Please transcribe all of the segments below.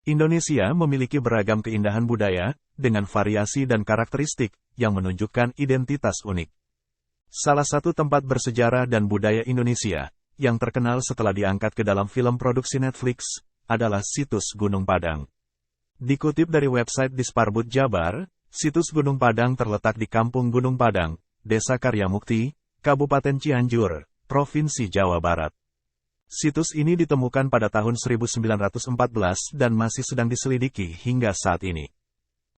Indonesia memiliki beragam keindahan budaya, dengan variasi dan karakteristik, yang menunjukkan identitas unik. Salah satu tempat bersejarah dan budaya Indonesia, yang terkenal setelah diangkat ke dalam film produksi Netflix, adalah situs Gunung Padang. Dikutip dari website Disparbud Jabar, situs Gunung Padang terletak di Kampung Gunung Padang, Desa Karyamukti, Kabupaten Cianjur, Provinsi Jawa Barat. Situs ini ditemukan pada tahun 1914 dan masih sedang diselidiki hingga saat ini.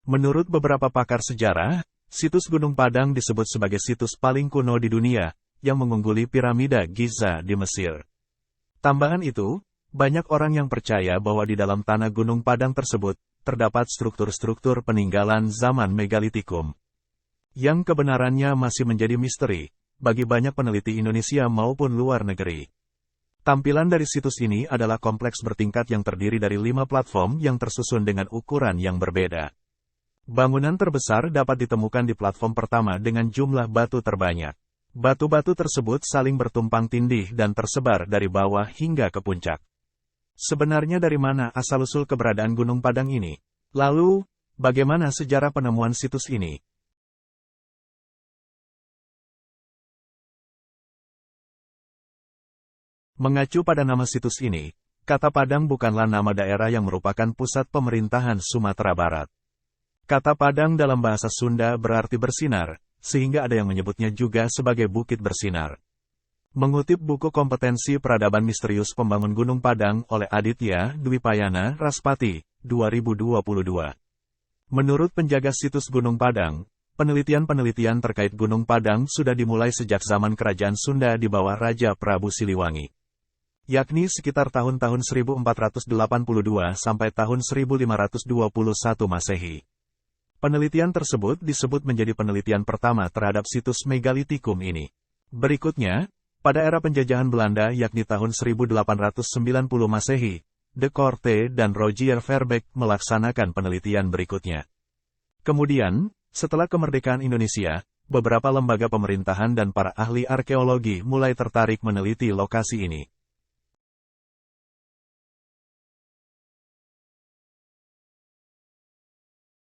Menurut beberapa pakar sejarah, situs Gunung Padang disebut sebagai situs paling kuno di dunia, yang mengungguli piramida Giza di Mesir. Tambahan itu, banyak orang yang percaya bahwa di dalam tanah Gunung Padang tersebut, terdapat struktur-struktur peninggalan zaman megalitikum. Yang kebenarannya masih menjadi misteri, bagi banyak peneliti Indonesia maupun luar negeri. Tampilan dari situs ini adalah kompleks bertingkat yang terdiri dari 5 platform yang tersusun dengan ukuran yang berbeda. Bangunan terbesar dapat ditemukan di platform pertama dengan jumlah batu terbanyak. Batu-batu tersebut saling bertumpang tindih dan tersebar dari bawah hingga ke puncak. Sebenarnya dari mana asal-usul keberadaan Gunung Padang ini? Lalu, bagaimana sejarah penemuan situs ini? Mengacu pada nama situs ini, kata Padang bukanlah nama daerah yang merupakan pusat pemerintahan Sumatera Barat. Kata Padang dalam bahasa Sunda berarti bersinar, sehingga ada yang menyebutnya juga sebagai Bukit Bersinar. Mengutip buku Kompetensi Peradaban Misterius Pembangun Gunung Padang oleh Aditya Dwipayana Raspati, 2022. Menurut penjaga situs Gunung Padang, penelitian-penelitian terkait Gunung Padang sudah dimulai sejak zaman Kerajaan Sunda di bawah Raja Prabu Siliwangi, yakni sekitar tahun-tahun 1482 sampai tahun 1521 Masehi. Penelitian tersebut disebut menjadi penelitian pertama terhadap situs megalitikum ini. Berikutnya, pada era penjajahan Belanda yakni tahun 1890 Masehi, De Korte dan Rogier Verbeek melaksanakan penelitian berikutnya. Kemudian, setelah kemerdekaan Indonesia, beberapa lembaga pemerintahan dan para ahli arkeologi mulai tertarik meneliti lokasi ini.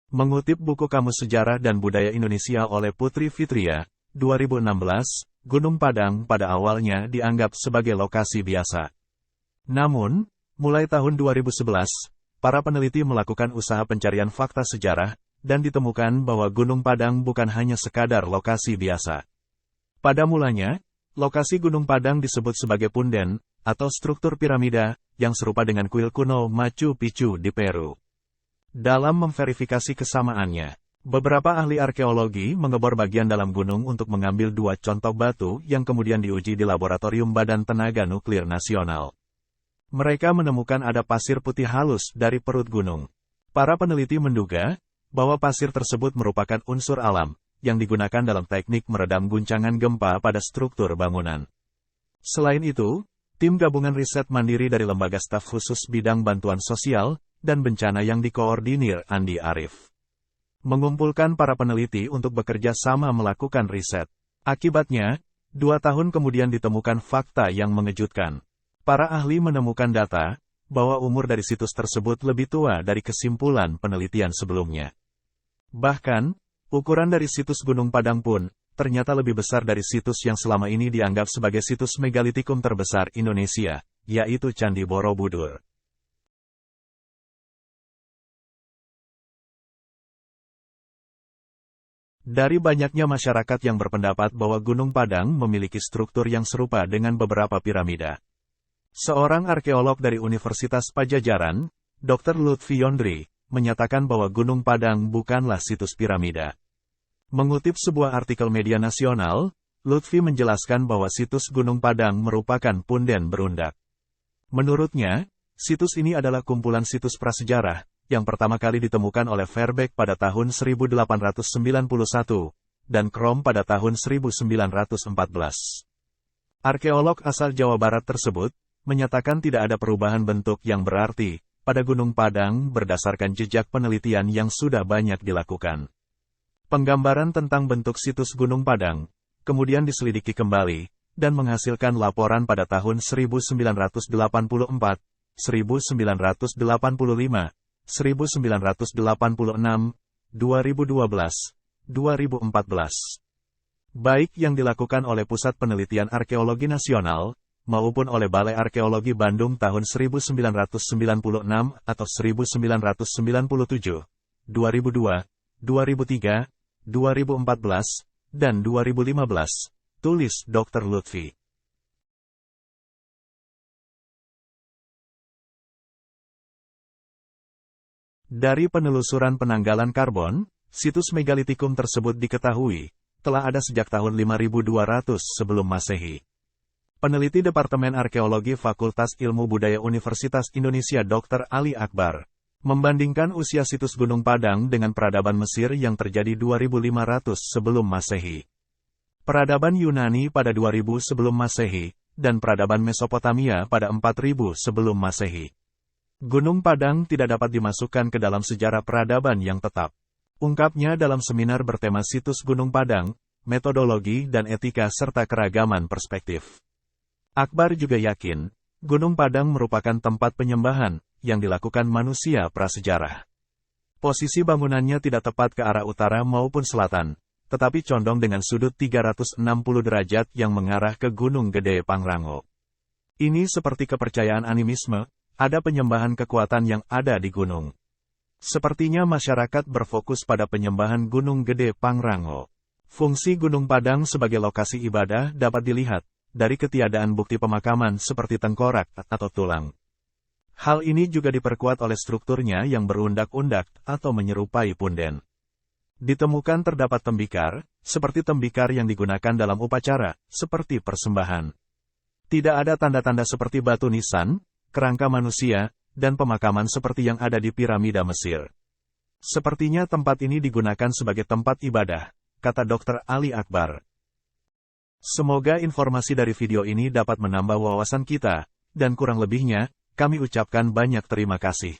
Mengutip buku Kamus Sejarah dan Budaya Indonesia oleh Putri Fitria, 2016, Gunung Padang pada awalnya dianggap sebagai lokasi biasa. Namun, mulai tahun 2011, para peneliti melakukan usaha pencarian fakta sejarah, dan ditemukan bahwa Gunung Padang bukan hanya sekadar lokasi biasa. Pada mulanya, lokasi Gunung Padang disebut sebagai punden, atau struktur piramida, yang serupa dengan kuil kuno Machu Picchu di Peru. Dalam memverifikasi kesamaannya, beberapa ahli arkeologi mengebor bagian dalam gunung untuk mengambil 2 contoh batu yang kemudian diuji di Laboratorium Badan Tenaga Nuklir Nasional. Mereka menemukan ada pasir putih halus dari perut gunung. Para peneliti menduga bahwa pasir tersebut merupakan unsur alam yang digunakan dalam teknik meredam guncangan gempa pada struktur bangunan. Selain itu, tim gabungan riset mandiri dari Lembaga Staf Khusus Bidang Bantuan Sosial dan Bencana yang dikoordinir Andi Arief, mengumpulkan para peneliti untuk bekerja sama melakukan riset. Akibatnya, 2 tahun kemudian ditemukan fakta yang mengejutkan. Para ahli menemukan data bahwa umur dari situs tersebut lebih tua dari kesimpulan penelitian sebelumnya. Bahkan, ukuran dari situs Gunung Padang pun ternyata lebih besar dari situs yang selama ini dianggap sebagai situs megalitikum terbesar Indonesia, yaitu Candi Borobudur. Dari banyaknya masyarakat yang berpendapat bahwa Gunung Padang memiliki struktur yang serupa dengan beberapa piramida, seorang arkeolog dari Universitas Pajajaran, Dr. Lutfi Yondri, menyatakan bahwa Gunung Padang bukanlah situs piramida. Mengutip sebuah artikel media nasional, Lutfi menjelaskan bahwa situs Gunung Padang merupakan punden berundak. Menurutnya, situs ini adalah kumpulan situs prasejarah, yang pertama kali ditemukan oleh Verbeek pada tahun 1891, dan Krom pada tahun 1914. Arkeolog asal Jawa Barat tersebut menyatakan tidak ada perubahan bentuk yang berarti pada Gunung Padang berdasarkan jejak penelitian yang sudah banyak dilakukan. Penggambaran tentang bentuk situs Gunung Padang kemudian diselidiki kembali dan menghasilkan laporan pada tahun 1984, 1985, 1986, 2012, 2014. Baik yang dilakukan oleh Pusat Penelitian Arkeologi Nasional, maupun oleh Balai Arkeologi Bandung tahun 1996 atau 1997, 2002, 2003, 2014, dan 2015, tulis Dr. Lutfi. Dari penelusuran penanggalan karbon, situs megalitikum tersebut diketahui telah ada sejak tahun 5200 sebelum Masehi. Peneliti Departemen Arkeologi Fakultas Ilmu Budaya Universitas Indonesia Dr. Ali Akbar membandingkan usia situs Gunung Padang dengan peradaban Mesir yang terjadi 2500 sebelum Masehi, peradaban Yunani pada 2000 sebelum Masehi, dan peradaban Mesopotamia pada 4000 sebelum Masehi. Gunung Padang tidak dapat dimasukkan ke dalam sejarah peradaban yang tetap. Ungkapnya dalam seminar bertema situs Gunung Padang, metodologi dan etika serta keragaman perspektif. Akbar juga yakin, Gunung Padang merupakan tempat penyembahan yang dilakukan manusia prasejarah. Posisi bangunannya tidak tepat ke arah utara maupun selatan, tetapi condong dengan sudut 360 derajat yang mengarah ke Gunung Gede Pangrango. Ini seperti kepercayaan animisme, ada penyembahan kekuatan yang ada di gunung. Sepertinya masyarakat berfokus pada penyembahan Gunung Gede Pangrango. Fungsi Gunung Padang sebagai lokasi ibadah dapat dilihat dari ketiadaan bukti pemakaman seperti tengkorak atau tulang. Hal ini juga diperkuat oleh strukturnya yang berundak-undak atau menyerupai punden. Ditemukan terdapat tembikar, seperti tembikar yang digunakan dalam upacara, seperti persembahan. Tidak ada tanda-tanda seperti batu nisan, kerangka manusia, dan pemakaman seperti yang ada di piramida Mesir. Sepertinya tempat ini digunakan sebagai tempat ibadah, kata Dr. Ali Akbar. Semoga informasi dari video ini dapat menambah wawasan kita, dan kurang lebihnya, kami ucapkan banyak terima kasih.